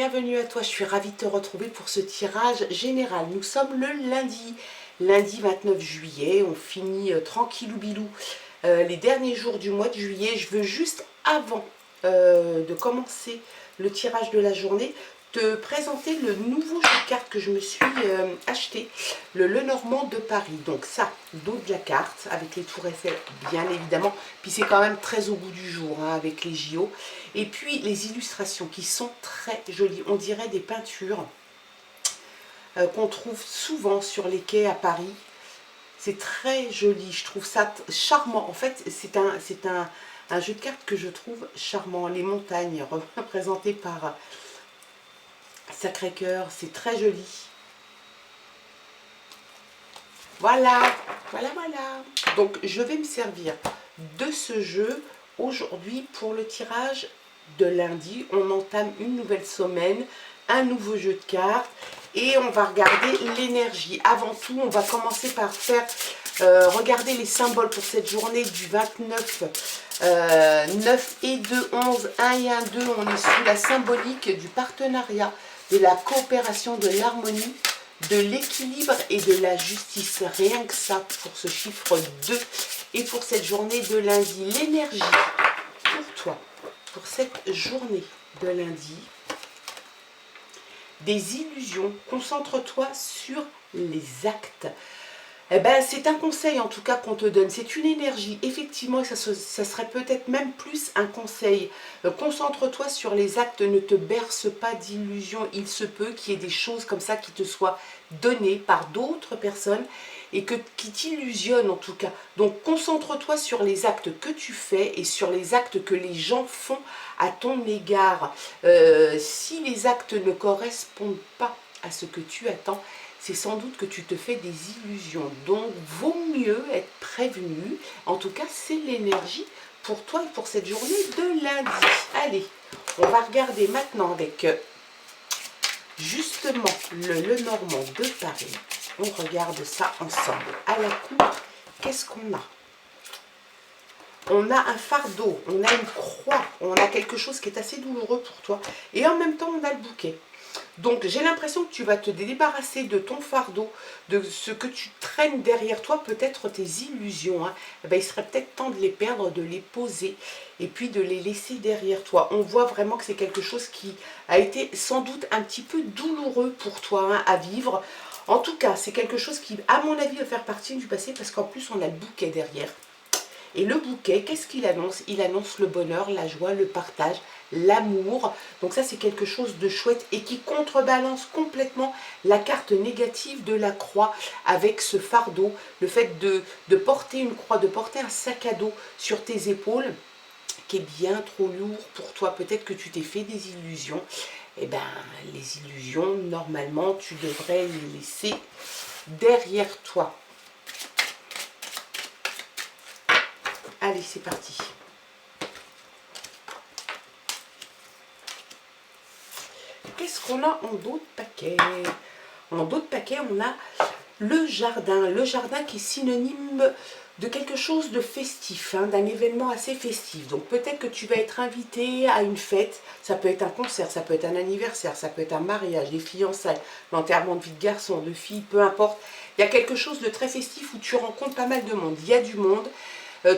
bienvenue à toi, je suis ravie de te retrouver pour ce tirage général. Nous sommes le lundi 29 juillet, on finit tranquillou bilou les derniers jours du mois de juillet. Je veux juste avant de commencer le tirage de la journée, te présenter le nouveau jeu de cartes que je me suis acheté, le Lenormand de Paris. Donc ça, dos de la carte, avec les tours Eiffel bien évidemment, puis c'est quand même très au goût du jour hein, avec les JO. Et puis les illustrations qui sont très jolies, on dirait des peintures qu'on trouve souvent sur les quais à Paris. C'est très joli, je trouve ça charmant. En fait, c'est un jeu de cartes que je trouve charmant. Les montagnes représentées par Sacré-Cœur, c'est très joli. Voilà. Donc, je vais me servir de ce jeu aujourd'hui pour le tirage de lundi. On entame une nouvelle semaine, un nouveau jeu de cartes et on va regarder l'énergie. Avant tout, on va commencer par faire regarder les symboles pour cette journée du 29 9 et 2, 11, 1 et 1, 2. On est sous la symbolique du partenariat, de la coopération, de l'harmonie, de l'équilibre et de la justice. Rien que ça pour ce chiffre 2 et pour cette journée de lundi. L'énergie pour toi, pour cette journée de lundi. Des illusions, concentre-toi sur les actes. Eh ben, c'est un conseil en tout cas qu'on te donne, c'est une énergie, effectivement, ça serait peut-être même plus un conseil. Concentre-toi sur les actes, ne te berce pas d'illusions, il se peut qu'il y ait des choses comme ça qui te soient données par d'autres personnes et qui t'illusionnent en tout cas. Donc concentre-toi sur les actes que tu fais et sur les actes que les gens font à ton égard. Si les actes ne correspondent pas à ce que tu attends, c'est sans doute que tu te fais des illusions. Donc, vaut mieux être prévenu. En tout cas, c'est l'énergie pour toi et pour cette journée de lundi. Allez, on va regarder maintenant avec justement le Lenormand de Paris. On regarde ça ensemble. À la coupe, qu'est-ce qu'on a? On a un fardeau, on a une croix, on a quelque chose qui est assez douloureux pour toi. Et en même temps, on a le bouquet. Donc j'ai l'impression que tu vas te débarrasser de ton fardeau, de ce que tu traînes derrière toi, peut-être tes illusions. Hein. Eh ben, il serait peut-être temps de les perdre, de les poser et puis de les laisser derrière toi. On voit vraiment que c'est quelque chose qui a été sans doute un petit peu douloureux pour toi hein, à vivre. En tout cas, c'est quelque chose qui, à mon avis, va faire partie du passé parce qu'en plus, on a le bouquet derrière. Et le bouquet, qu'est-ce qu'il annonce? Il annonce le bonheur, la joie, le partage, l'amour. Donc ça, c'est quelque chose de chouette et qui contrebalance complètement la carte négative de la croix avec ce fardeau. Le fait de porter une croix, de porter un sac à dos sur tes épaules qui est bien trop lourd pour toi. Peut-être que tu t'es fait des illusions. Eh bien, les illusions, normalement, tu devrais les laisser derrière toi. Allez, c'est parti. Qu'est-ce qu'on a en dos de paquet? En dos de paquet, on a le jardin. Le jardin qui est synonyme de quelque chose de festif, hein, d'un événement assez festif. Donc peut-être que tu vas être invité à une fête. Ça peut être un concert, ça peut être un anniversaire, ça peut être un mariage, des fiançailles, l'enterrement de vie de garçon, de fille, peu importe. Il y a quelque chose de très festif où tu rencontres pas mal de monde. Il y a du monde.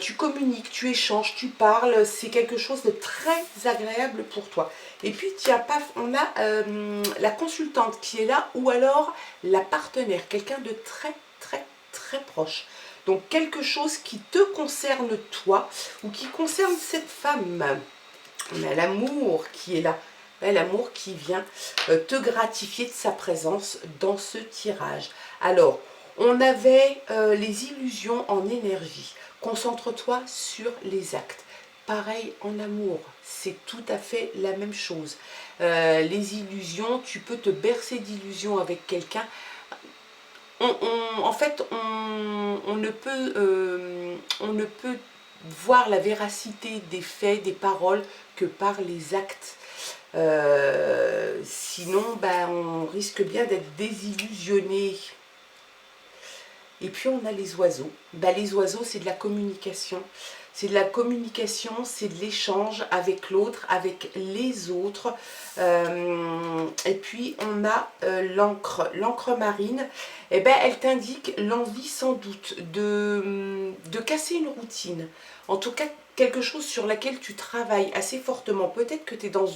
Tu communiques, tu échanges, tu parles, c'est quelque chose de très agréable pour toi. Et puis, tiens, paf, on a la consultante qui est là, ou alors la partenaire, quelqu'un de très proche. Donc, quelque chose qui te concerne toi, ou qui concerne cette femme. On a l'amour qui est là. L'amour qui vient te gratifier de sa présence dans ce tirage. Alors, on avait les illusions en énergie. Concentre-toi sur les actes. Pareil en amour, c'est tout à fait la même chose. Les illusions, tu peux te bercer d'illusions avec quelqu'un. En fait, on ne peut voir la véracité des faits, des paroles que par les actes. Sinon, ben, on risque bien d'être désillusionné. Et puis on a les oiseaux. Ben, les oiseaux, c'est de la communication. c'est de la communication, c'est de l'échange avec l'autre, avec les autres. Et puis on a l'encre marine. Eh ben, elle t'indique l'envie sans doute de casser une routine. En tout cas, quelque chose sur laquelle tu travailles assez fortement. Peut-être que tu es dans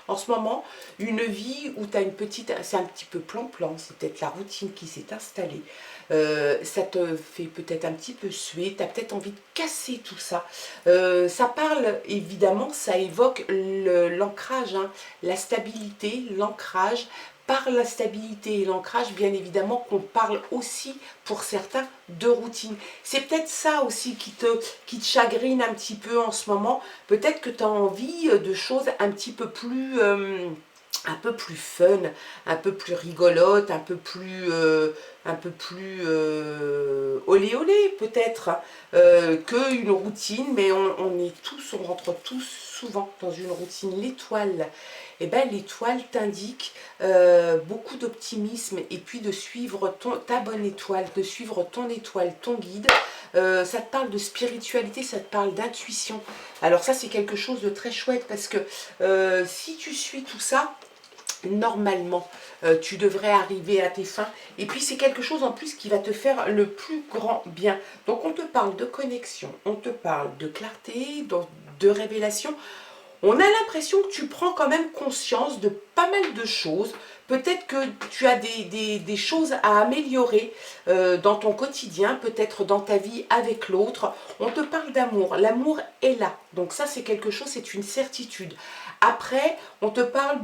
en ce moment, une vie où tu as une petite, c'est un petit peu plan-plan, c'est peut-être la routine qui s'est installée. Ça te fait peut-être un petit peu suer, tu as peut-être envie de casser tout ça. Ça parle, évidemment, ça évoque l'ancrage, hein, la stabilité, l'ancrage. Par la stabilité et l'ancrage, bien évidemment, qu'on parle aussi, pour certains, de routine. C'est peut-être ça aussi qui te chagrine un petit peu en ce moment. Peut-être que tu as envie de choses un peu plus fun, un peu plus rigolote, un peu plus olé olé peut-être, qu'une routine, mais on rentre tous souvent dans une routine. L'étoile, eh ben, l'étoile t'indique beaucoup d'optimisme et puis de suivre ta bonne étoile, de suivre ton étoile, ton guide. Ça te parle de spiritualité, ça te parle d'intuition. Alors ça, c'est quelque chose de très chouette parce que si tu suis tout ça, normalement, tu devrais arriver à tes fins. Et puis, c'est quelque chose en plus qui va te faire le plus grand bien. Donc, on te parle de connexion, on te parle de clarté, de révélation. On a l'impression que tu prends quand même conscience de pas mal de choses. Peut-être que tu as des choses à améliorer dans ton quotidien, peut-être dans ta vie avec l'autre. On te parle d'amour. L'amour est là. Donc ça, c'est quelque chose, c'est une certitude. Après, on te parle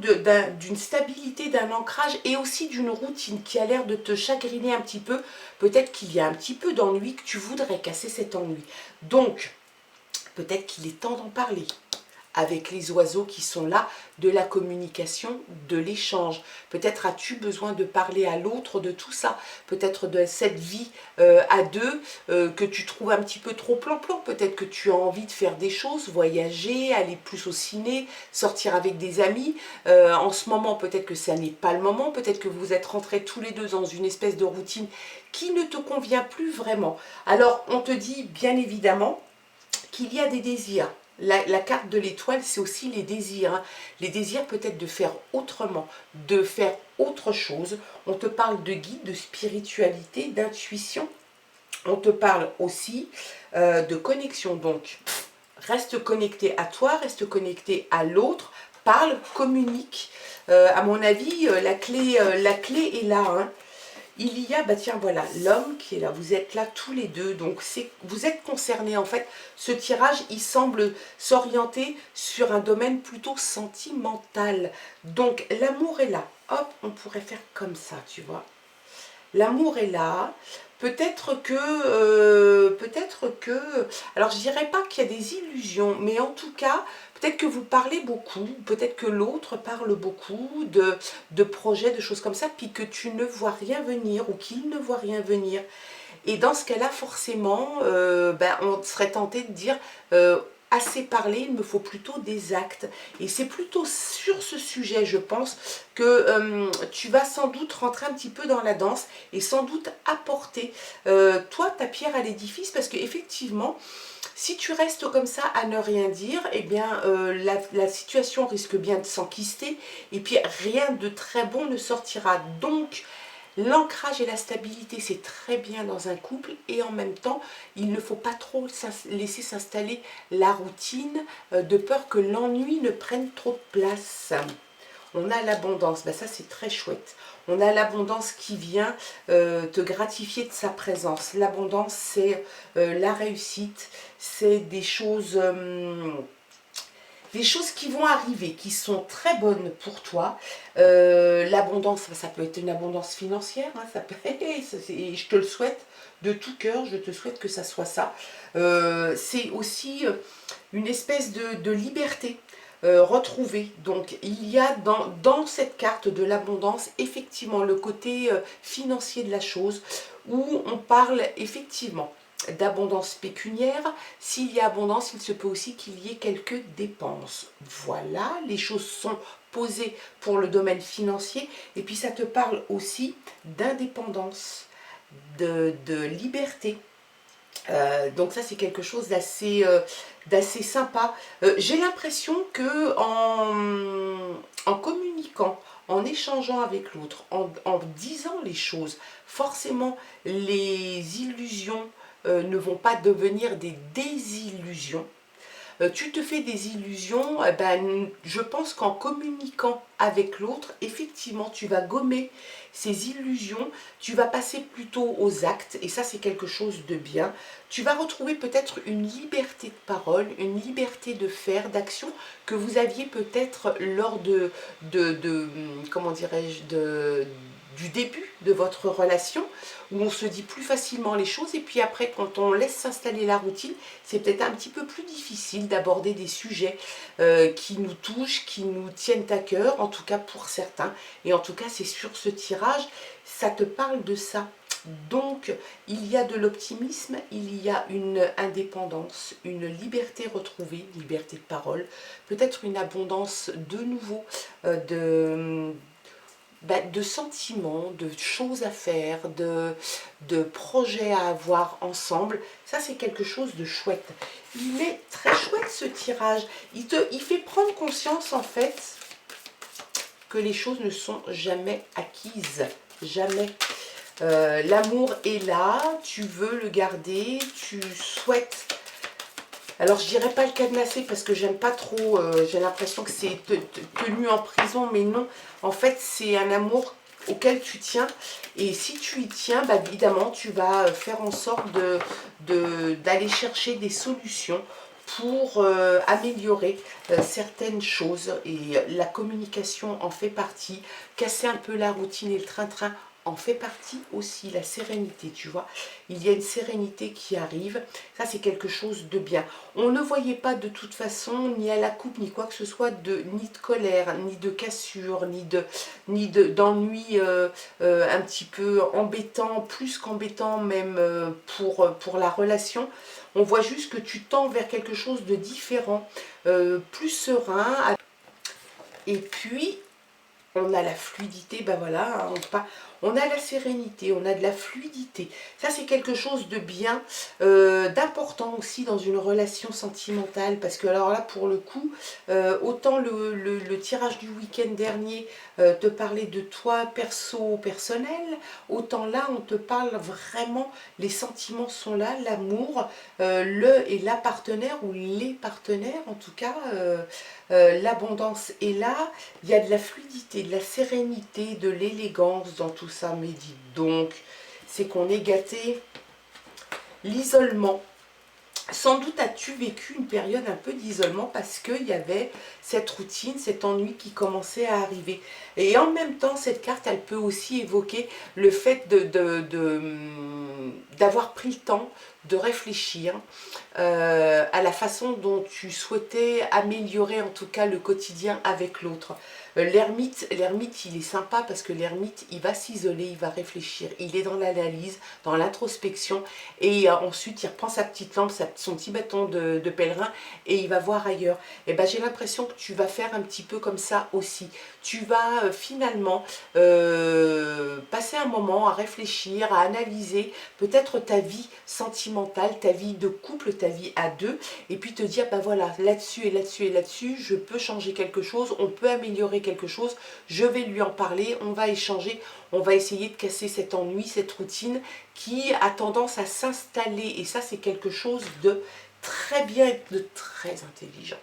d'une stabilité, d'un ancrage et aussi d'une routine qui a l'air de te chagriner un petit peu. Peut-être qu'il y a un petit peu d'ennui, que tu voudrais casser cet ennui. Donc, peut-être qu'il est temps d'en parler avec les oiseaux qui sont là, de la communication, de l'échange. Peut-être as-tu besoin de parler à l'autre de tout ça, peut-être de cette vie à deux que tu trouves un petit peu trop plan-plan, peut-être que tu as envie de faire des choses, voyager, aller plus au ciné, sortir avec des amis. En ce moment, peut-être que ça n'est pas le moment, peut-être que vous êtes rentrés tous les deux dans une espèce de routine qui ne te convient plus vraiment. Alors, on te dit bien évidemment qu'il y a des désirs. La carte de l'étoile, c'est aussi les désirs. Hein. Les désirs peut-être de faire autrement, de faire autre chose. On te parle de guide, de spiritualité, d'intuition. On te parle aussi de connexion. Donc, reste connecté à toi, reste connecté à l'autre. Parle, communique. À mon avis, la clé est là. Hein. Il y a, bah tiens, voilà, l'homme qui est là. Vous êtes là tous les deux, donc vous êtes concernés. En fait, ce tirage, il semble s'orienter sur un domaine plutôt sentimental. Donc, l'amour est là. Hop, on pourrait faire comme ça, tu vois. L'amour est là. Peut-être que, alors je dirais pas qu'il y a des illusions, mais en tout cas, peut-être que vous parlez beaucoup, peut-être que l'autre parle beaucoup de projets, de choses comme ça, puis que tu ne vois rien venir ou qu'il ne voit rien venir. Et dans ce cas-là, forcément, on serait tenté de dire assez parler, il me faut plutôt des actes. Et c'est plutôt sur ce sujet, je pense, que tu vas sans doute rentrer un petit peu dans la danse et sans doute apporter, toi, ta pierre à l'édifice, parce qu'effectivement, si tu restes comme ça à ne rien dire, eh bien, la situation risque bien de s'enquister et puis rien de très bon ne sortira. Donc, l'ancrage et la stabilité, c'est très bien dans un couple et en même temps, il ne faut pas trop laisser s'installer la routine de peur que l'ennui ne prenne trop de place. On a l'abondance, ben ça c'est très chouette. On a l'abondance qui vient te gratifier de sa présence. L'abondance, c'est la réussite, c'est des choses qui vont arriver, qui sont très bonnes pour toi. L'abondance, ça peut être une abondance financière, hein, ça peut, et je te le souhaite de tout cœur, je te souhaite que ça soit ça. C'est aussi une espèce de liberté retrouvée. Donc il y a dans cette carte de l'abondance effectivement le côté financier de la chose, où on parle effectivement d'abondance pécuniaire. S'il y a abondance, il se peut aussi qu'il y ait quelques dépenses. Voilà, les choses sont posées pour le domaine financier. Et puis ça te parle aussi d'indépendance, de liberté. Donc ça c'est quelque chose d'assez sympa. J'ai l'impression que en communiquant, en échangeant avec l'autre, en disant les choses, forcément les illusions ne vont pas devenir des désillusions. Tu te fais des illusions, ben, je pense qu'en communiquant avec l'autre, effectivement, tu vas gommer ces illusions, tu vas passer plutôt aux actes, et ça c'est quelque chose de bien. Tu vas retrouver peut-être une liberté de parole, une liberté de faire, d'action, que vous aviez peut-être lors comment dirais-je, du début de votre relation, où on se dit plus facilement les choses, et puis après, quand on laisse s'installer la routine, c'est peut-être un petit peu plus difficile d'aborder des sujets qui nous touchent, qui nous tiennent à cœur, en tout cas pour certains. Et en tout cas, c'est sur ce tirage, ça te parle de ça. Donc, il y a de l'optimisme, il y a une indépendance, une liberté retrouvée, liberté de parole, peut-être une abondance de nouveau de sentiments, de choses à faire, de projets à avoir ensemble. Ça, c'est quelque chose de chouette. Il est très chouette ce tirage. Il fait prendre conscience, en fait, que les choses ne sont jamais acquises. Jamais. L'amour est là, tu veux le garder, tu souhaites. Alors je dirais pas le cadenasser parce que j'aime pas trop, j'ai l'impression que c'est tenu en prison, mais non, en fait c'est un amour auquel tu tiens, et si tu y tiens, bah, évidemment tu vas faire en sorte d'aller chercher des solutions pour améliorer certaines choses, et la communication en fait partie, casser un peu la routine et le train-train en fait partie aussi, la sérénité, tu vois. Il y a une sérénité qui arrive, ça c'est quelque chose de bien. On ne voyait pas de toute façon, ni à la coupe, ni quoi que ce soit, ni de colère, ni de cassure, ni d'ennui un petit peu embêtant, plus qu'embêtant même pour la relation. On voit juste que tu tends vers quelque chose de différent, plus serein. Et puis, on a la fluidité, ben voilà, on a la sérénité, on a de la fluidité. Ça, c'est quelque chose de bien, d'important aussi dans une relation sentimentale, parce que alors là, pour le coup, autant le tirage du week-end dernier te parlait de toi perso, personnel, autant là, on te parle vraiment, les sentiments sont là, l'amour, le et la partenaire, ou les partenaires en tout cas, l'abondance est là, il y a de la fluidité, de la sérénité, de l'élégance dans tout ça, mais dis donc, c'est qu'on est gâté. L'isolement. Sans doute as-tu vécu une période un peu d'isolement parce qu'il y avait cette routine, cet ennui qui commençait à arriver. Et en même temps, cette carte, elle peut aussi évoquer le fait d'avoir pris le temps de réfléchir à la façon dont tu souhaitais améliorer en tout cas le quotidien avec l'autre. L'ermite, il est sympa parce que l'ermite, il va s'isoler, il va réfléchir, il est dans l'analyse, dans l'introspection, et ensuite il reprend sa petite lampe, son petit bâton de pèlerin, et il va voir ailleurs. Et ben j'ai l'impression que tu vas faire un petit peu comme ça aussi. Tu vas finalement passer un moment à réfléchir, à analyser peut-être ta vie sentimentale, ta vie de couple, ta vie à deux, et puis te dire, ben voilà, là-dessus et là-dessus et là-dessus, je peux changer quelque chose, on peut améliorer quelque chose, je vais lui en parler, on va échanger, on va essayer de casser cet ennui, cette routine qui a tendance à s'installer, et ça c'est quelque chose de très bien et de très intelligent.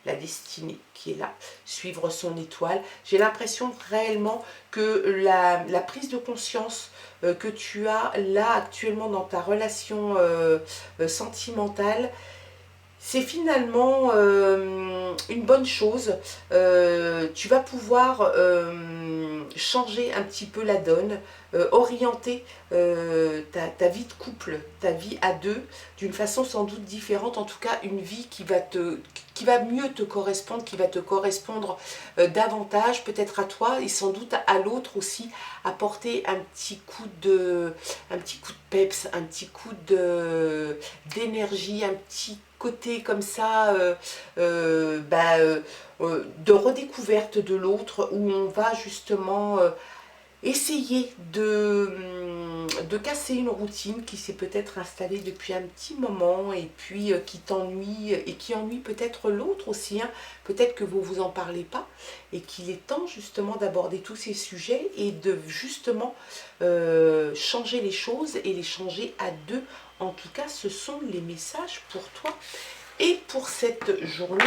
La destinée qui est là, suivre son étoile. J'ai l'impression réellement que la prise de conscience que tu as là actuellement dans ta relation sentimentale, c'est finalement une bonne chose. Tu vas pouvoir changer un petit peu la donne, orienter ta vie de couple, ta vie à deux, d'une façon sans doute différente, en tout cas une vie qui va mieux te correspondre, qui va te correspondre davantage, peut-être à toi et sans doute à l'autre aussi, apporter un petit coup de peps, un petit coup d'énergie, un petit côté comme ça de redécouverte de l'autre, où on va justement essayer de casser une routine qui s'est peut-être installée depuis un petit moment et puis qui t'ennuie et qui ennuie peut-être l'autre aussi, hein. Peut-être que vous vous en parlez pas et qu'il est temps justement d'aborder tous ces sujets et de justement changer les choses et les changer à deux. En tout cas, ce sont les messages pour toi et pour cette journée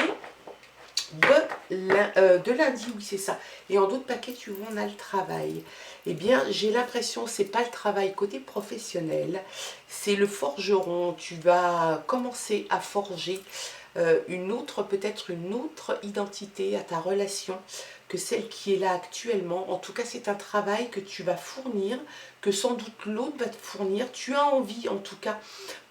de lundi, oui c'est ça. Et en d'autres paquets, tu vois, on a le travail. Eh bien, j'ai l'impression, c'est pas le travail côté professionnel, c'est le forgeron. Tu vas commencer à forger peut-être une autre identité à ta relation que celle qui est là actuellement. En tout cas, c'est un travail que tu vas fournir, que sans doute l'autre va te fournir. Tu as envie, en tout cas,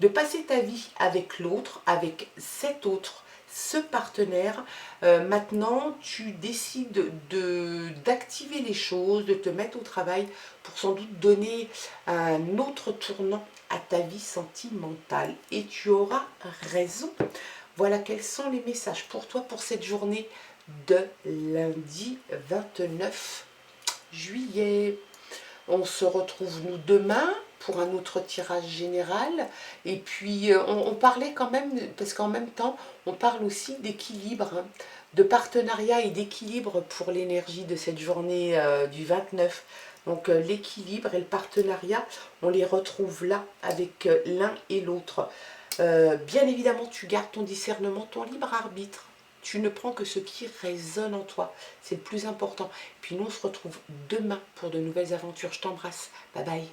de passer ta vie avec l'autre, avec cet autre, ce partenaire. Maintenant, tu décides d'activer les choses, de te mettre au travail pour sans doute donner un autre tournant à ta vie sentimentale. Et tu auras raison. Voilà quels sont les messages pour toi pour cette journée de lundi 29 juillet. On se retrouve nous demain pour un autre tirage général. Et puis on parlait quand même, parce qu'en même temps, on parle aussi d'équilibre, hein, de partenariat et d'équilibre pour l'énergie de cette journée du 29. Donc l'équilibre et le partenariat, on les retrouve là avec l'un et l'autre. Bien évidemment, tu gardes ton discernement, ton libre arbitre. Tu ne prends que ce qui résonne en toi. C'est le plus important. Puis nous, on se retrouve demain pour de nouvelles aventures. Je t'embrasse. Bye bye.